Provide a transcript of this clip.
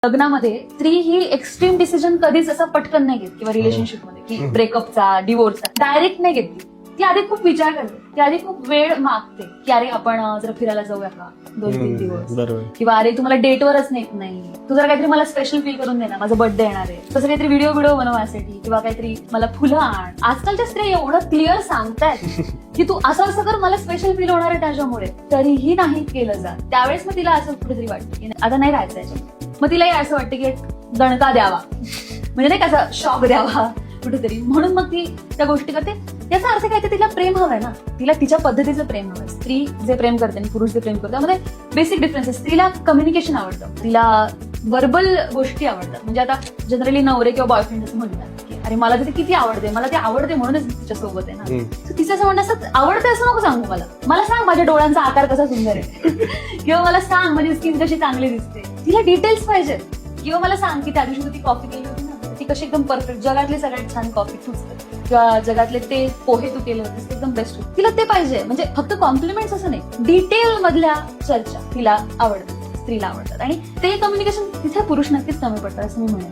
लग्नामध्ये स्त्री ही extreme decision कधीच असं पटकन नाही घेत किंवा रिलेशनशिपमध्ये की ब्रेकअपचा डिवोर्सचा डायरेक्ट नाही घेतली. ती आधी खूप विचार करते, ती आधी खूप वेळ मागते की अरे आपण जरा फिरायला जाऊया का 2-3 दिवस, किंवा अरे तुम्हाला डेटवरच नेत नाही, तू जरा काहीतरी मला स्पेशल फील करून दे ना, माझा बर्थडे येणार आहे, तसं काहीतरी व्हिडिओ बनवण्यासाठी, किंवा काहीतरी मला फुलं आण. आजकालच्या स्त्रिया एवढं क्लिअर सांगतायत की तू असं असं कर, मला स्पेशल फील होणार आहे त्याच्यामुळे, तरीही नाही केलं जात. त्यावेळेस मग तिला असं कुठेतरी वाटतं की आता नाही राहायचं याच्यात. मग तिलाही असं वाटतं की एक दणका द्यावा, म्हणजे नाही कसा शॉक द्यावा कुठेतरी, म्हणून मग ती त्या गोष्टी करते. याचा अर्थ काय, तिला प्रेम हवंय ना, तिला तिच्या पद्धतीचं प्रेम हवंय. स्त्री जे प्रेम करते आणि पुरुष जे प्रेम करते त्यामध्ये बेसिक डिफरन्स आहे. स्त्रीला कम्युनिकेशन आवडतं, तिला वर्बल गोष्टी आवडतात. म्हणजे आता जनरली नवरे किंवा बॉयफ्रेंड असं म्हणतात की अरे मला तिथे किती आवडते, मला ते आवडते म्हणूनच तिच्या सोबत आहे ना. तिचं असं म्हणणं असं आवडते असं नको सांगू, मला सांग माझ्या डोळ्यांचा आकार कसा सुंदर आहे किंवा मला सांग माझी स्किन कशी चांगली दिसते. तिला डिटेल्स पाहिजेत. किंवा मला सांग की त्या दिवशी तू ती कॉफी केली होती ना, ती कशी एकदम परफेक्ट, जगातली सगळ्यात छान कॉफी तूच कर, किंवा जगातले ते पोहे तू केले होतेस ते एकदम बेस्ट होते. तिला ते पाहिजे. म्हणजे फक्त कॉम्प्लिमेंट्स असं नाही, डिटेल मधल्या चर्चा तिला आवडतात, स्त्रीला आवडतात. आणि ते कम्युनिकेशन तिथे पुरुष नक्कीच कमी पडतात असं मी म्हणेन.